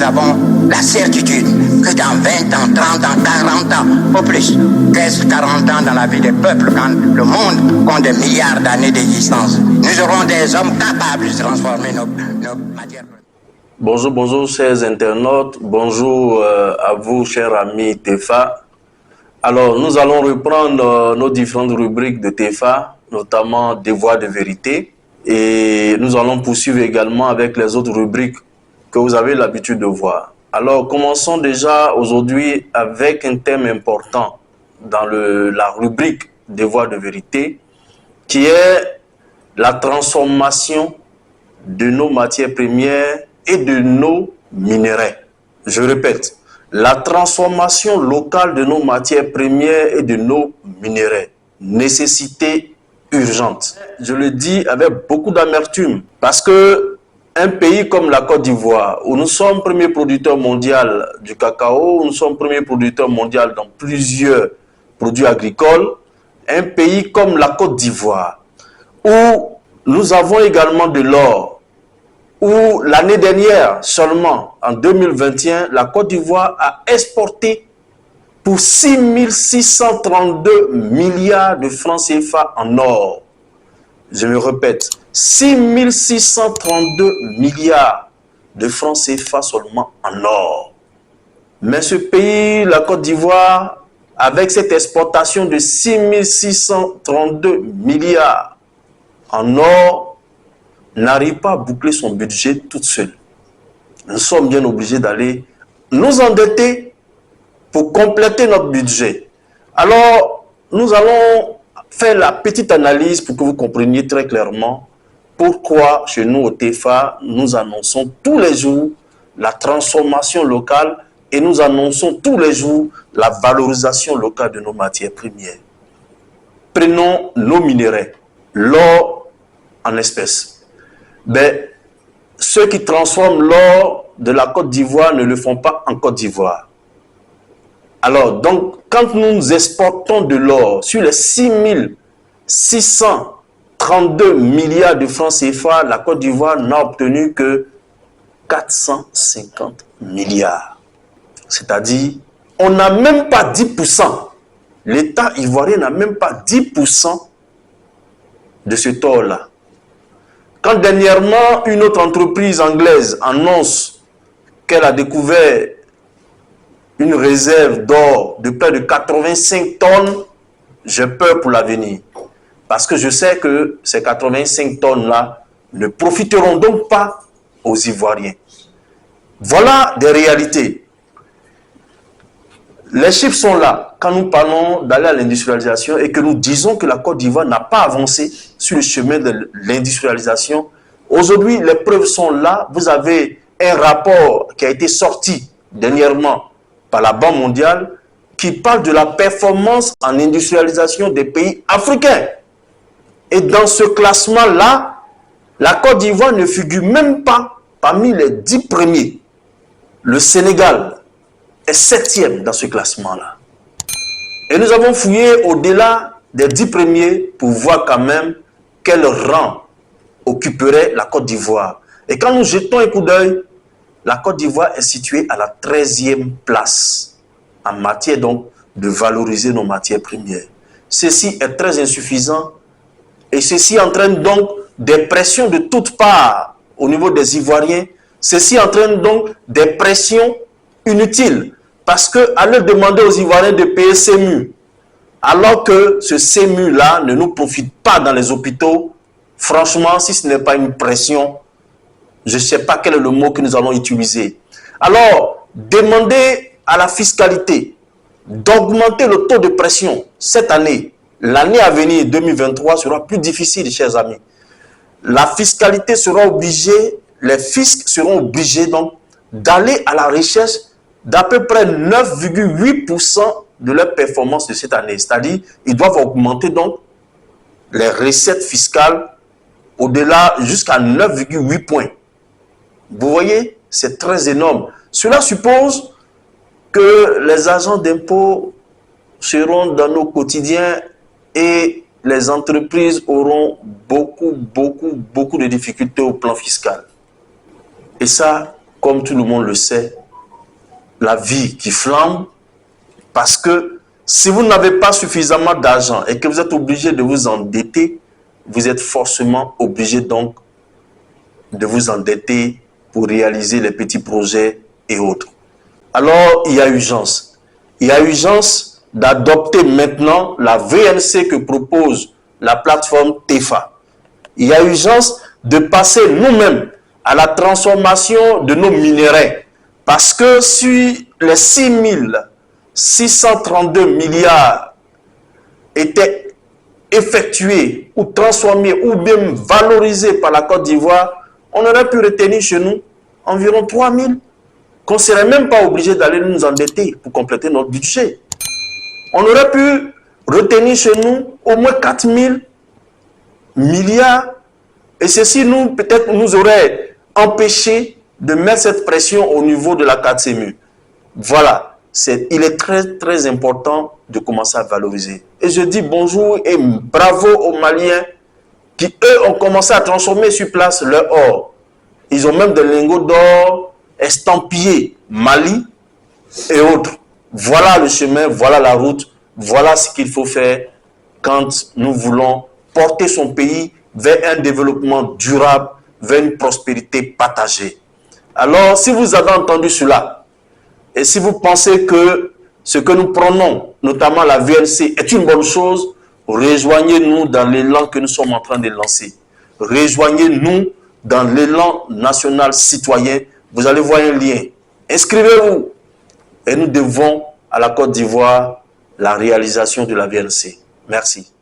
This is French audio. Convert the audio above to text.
nous avons la certitude que dans 20 ans, 30 ans, 40 ans, au plus, qu'est-ce 40 ans dans la vie des peuples, quand le monde compte des milliards d'années d'existence, nous aurons des hommes capables de transformer nos matières. Bonjour, bonjour chers internautes, bonjour à vous chers amis TEFA. Alors nous allons reprendre nos différentes rubriques de TEFA, notamment des voix de vérité, et nous allons poursuivre également avec les autres rubriques que vous avez l'habitude de voir. Alors commençons déjà aujourd'hui avec un thème important dans la rubrique des voix de vérité, qui est la transformation de nos matières premières et de nos minerais. Je répète, la transformation locale de nos matières premières et de nos minerais. Nécessité urgente. Je le dis avec beaucoup d'amertume parce que un pays comme la Côte d'Ivoire, où nous sommes premier producteur mondial du cacao, où nous sommes premier producteur mondial dans plusieurs produits agricoles, un pays comme la Côte d'Ivoire, où nous avons également de l'or, où l'année dernière seulement, en 2021, la Côte d'Ivoire a exporté pour 6 632 milliards de francs CFA en or. Je me répète, 6 632 milliards de francs CFA seulement en or. Mais ce pays, la Côte d'Ivoire, avec cette exportation de 6 632 milliards en or, n'arrive pas à boucler son budget toute seule. Nous sommes bien obligés d'aller nous endetter pour compléter notre budget. Alors, nous allons faire la petite analyse pour que vous compreniez très clairement pourquoi chez nous au TEFA, nous annonçons tous les jours la transformation locale et nous annonçons tous les jours la valorisation locale de nos matières premières. Prenons nos minéraux, l'or en espèces. Ben, ceux qui transforment l'or de la Côte d'Ivoire ne le font pas en Côte d'Ivoire. Alors, donc, quand nous exportons de l'or sur les 6 632 milliards de francs CFA, la Côte d'Ivoire n'a obtenu que 450 milliards. C'est-à-dire, on n'a même pas 10%. L'État ivoirien n'a même pas 10% de ce or-là. Quand dernièrement, une autre entreprise anglaise annonce qu'elle a découvert une réserve d'or de près de 85 tonnes, j'ai peur pour l'avenir. Parce que je sais que ces 85 tonnes-là ne profiteront donc pas aux Ivoiriens. Voilà des réalités. Les chiffres sont là. Quand nous parlons d'aller à l'industrialisation et que nous disons que la Côte d'Ivoire n'a pas avancé sur le chemin de l'industrialisation, aujourd'hui, les preuves sont là. Vous avez un rapport qui a été sorti dernièrement par la Banque mondiale qui parle de la performance en industrialisation des pays africains. Et dans ce classement-là, la Côte d'Ivoire ne figure même pas parmi les 10 premiers. Le Sénégal est 7e dans ce classement-là. Et nous avons fouillé au-delà des 10 premiers pour voir quand même quel rang occuperait la Côte d'Ivoire. Et quand nous jetons un coup d'œil, la Côte d'Ivoire est située à la 13e place en matière donc de valoriser nos matières premières. Ceci est très insuffisant et ceci entraîne donc des pressions de toutes parts au niveau des Ivoiriens. Ceci entraîne donc des pressions inutiles parce qu'à leur demander aux Ivoiriens de payer CEMU, alors que ce CEMU-là ne nous profite pas dans les hôpitaux, franchement, si ce n'est pas une pression, je ne sais pas quel est le mot que nous allons utiliser. Alors, demander à la fiscalité d'augmenter le taux de pression cette année, l'année à venir, 2023, sera plus difficile, chers amis. La fiscalité sera obligée, les fiscs seront obligés donc d'aller à la recherche d'à peu près 9,8% de leur performance de cette année. C'est-à-dire, ils doivent augmenter donc les recettes fiscales au-delà jusqu'à 9,8 points. Vous voyez, c'est très énorme. Cela suppose que les agents d'impôts seront dans nos quotidiens et les entreprises auront beaucoup de difficultés au plan fiscal. Et ça, comme tout le monde le sait, la vie qui flambe, parce que si vous n'avez pas suffisamment d'argent et que vous êtes obligé de vous endetter, vous êtes forcément obligé donc de vous endetter pour réaliser les petits projets et autres. Alors, il y a urgence. Il y a urgence d'adopter maintenant la VNC que propose la plateforme TEFA. Il y a urgence de passer nous-mêmes à la transformation de nos minerais. Parce que si les 632 milliards étaient effectués ou transformés ou bien valorisés par la Côte d'Ivoire, on aurait pu retenir chez nous environ 3 000, qu'on ne serait même pas obligé d'aller nous endetter pour compléter notre budget. On aurait pu retenir chez nous au moins 4 000 milliards, et ceci peut-être nous aurait empêché de mettre cette pression au niveau de la 4CMU. Voilà, il est très très important de commencer à valoriser. Et je dis bonjour et bravo aux Maliens qui, eux, ont commencé à transformer sur place leur or. Ils ont même des lingots d'or estampillés Mali et autres. Voilà le chemin, voilà la route, voilà ce qu'il faut faire quand nous voulons porter son pays vers un développement durable, vers une prospérité partagée. Alors, si vous avez entendu cela, et si vous pensez que ce que nous prenons, notamment la VNC, est une bonne chose, rejoignez-nous dans l'élan que nous sommes en train de lancer. Rejoignez-nous dans l'élan national citoyen. Vous allez voir un lien. Inscrivez-vous. Et nous devons à la Côte d'Ivoire la réalisation de la VNC. Merci.